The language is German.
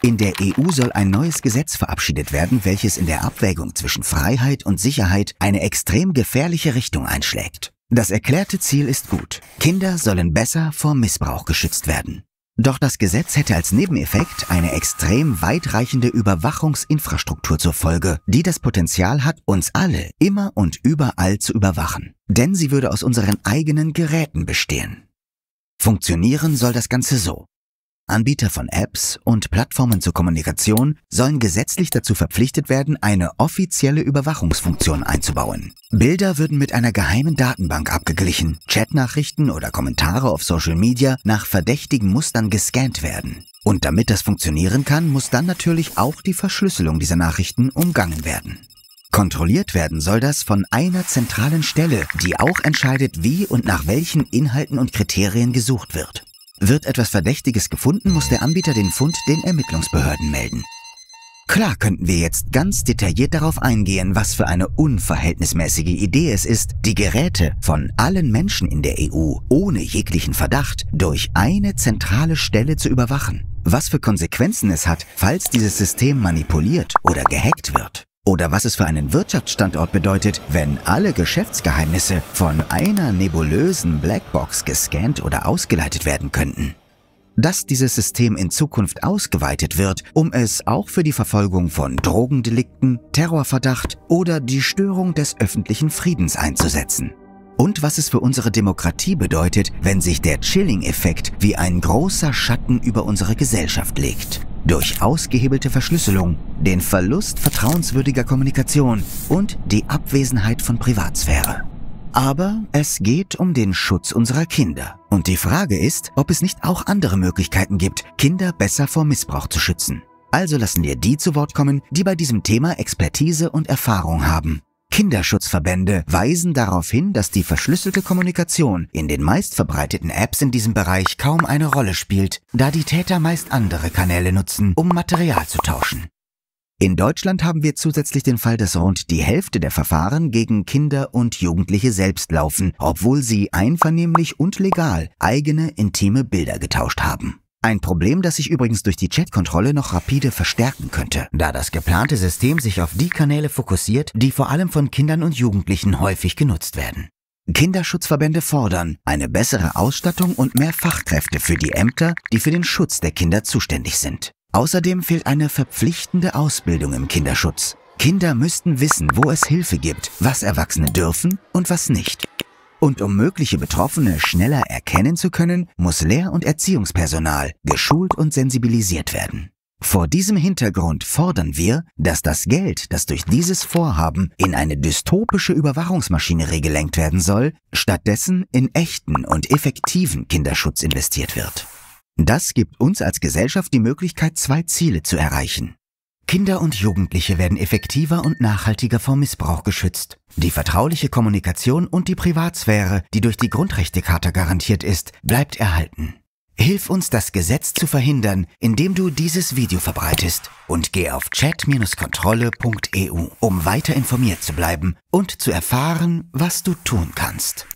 In der EU soll ein neues Gesetz verabschiedet werden, welches in der Abwägung zwischen Freiheit und Sicherheit eine extrem gefährliche Richtung einschlägt. Das erklärte Ziel ist gut. Kinder sollen besser vor Missbrauch geschützt werden. Doch das Gesetz hätte als Nebeneffekt eine extrem weitreichende Überwachungsinfrastruktur zur Folge, die das Potenzial hat, uns alle immer und überall zu überwachen. Denn sie würde aus unseren eigenen Geräten bestehen. Funktionieren soll das Ganze so. Anbieter von Apps und Plattformen zur Kommunikation sollen gesetzlich dazu verpflichtet werden, eine offizielle Überwachungsfunktion einzubauen. Bilder würden mit einer geheimen Datenbank abgeglichen, Chatnachrichten oder Kommentare auf Social Media nach verdächtigen Mustern gescannt werden. Und damit das funktionieren kann, muss dann natürlich auch die Verschlüsselung dieser Nachrichten umgangen werden. Kontrolliert werden soll das von einer zentralen Stelle, die auch entscheidet, wie und nach welchen Inhalten und Kriterien gesucht wird. Wird etwas Verdächtiges gefunden, muss der Anbieter den Fund den Ermittlungsbehörden melden. Klar könnten wir jetzt ganz detailliert darauf eingehen, was für eine unverhältnismäßige Idee es ist, die Geräte von allen Menschen in der EU ohne jeglichen Verdacht durch eine zentrale Stelle zu überwachen. Was für Konsequenzen es hat, falls dieses System manipuliert oder gehackt wird. Oder was es für einen Wirtschaftsstandort bedeutet, wenn alle Geschäftsgeheimnisse von einer nebulösen Blackbox gescannt oder ausgeleitet werden könnten. Dass dieses System in Zukunft ausgeweitet wird, um es auch für die Verfolgung von Drogendelikten, Terrorverdacht oder die Störung des öffentlichen Friedens einzusetzen. Und was es für unsere Demokratie bedeutet, wenn sich der Chilling-Effekt wie ein großer Schatten über unsere Gesellschaft legt. Durch ausgehebelte Verschlüsselung, den Verlust vertrauenswürdiger Kommunikation und die Abwesenheit von Privatsphäre. Aber es geht um den Schutz unserer Kinder. Und die Frage ist, ob es nicht auch andere Möglichkeiten gibt, Kinder besser vor Missbrauch zu schützen. Also lassen wir die zu Wort kommen, die bei diesem Thema Expertise und Erfahrung haben. Kinderschutzverbände weisen darauf hin, dass die verschlüsselte Kommunikation in den meistverbreiteten Apps in diesem Bereich kaum eine Rolle spielt, da die Täter meist andere Kanäle nutzen, um Material zu tauschen. In Deutschland haben wir zusätzlich den Fall, dass rund die Hälfte der Verfahren gegen Kinder und Jugendliche selbst laufen, obwohl sie einvernehmlich und legal eigene intime Bilder getauscht haben. Ein Problem, das sich übrigens durch die Chatkontrolle noch rapide verstärken könnte, da das geplante System sich auf die Kanäle fokussiert, die vor allem von Kindern und Jugendlichen häufig genutzt werden. Kinderschutzverbände fordern eine bessere Ausstattung und mehr Fachkräfte für die Ämter, die für den Schutz der Kinder zuständig sind. Außerdem fehlt eine verpflichtende Ausbildung im Kinderschutz. Kinder müssten wissen, wo es Hilfe gibt, was Erwachsene dürfen und was nicht. Und um mögliche Betroffene schneller erkennen zu können, muss Lehr- und Erziehungspersonal geschult und sensibilisiert werden. Vor diesem Hintergrund fordern wir, dass das Geld, das durch dieses Vorhaben in eine dystopische Überwachungsmaschinerie gelenkt werden soll, stattdessen in echten und effektiven Kinderschutz investiert wird. Das gibt uns als Gesellschaft die Möglichkeit, 2 Ziele zu erreichen. Kinder und Jugendliche werden effektiver und nachhaltiger vor Missbrauch geschützt. Die vertrauliche Kommunikation und die Privatsphäre, die durch die Grundrechtecharta garantiert ist, bleibt erhalten. Hilf uns, das Gesetz zu verhindern, indem du dieses Video verbreitest und geh auf chat-kontrolle.eu, um weiter informiert zu bleiben und zu erfahren, was du tun kannst.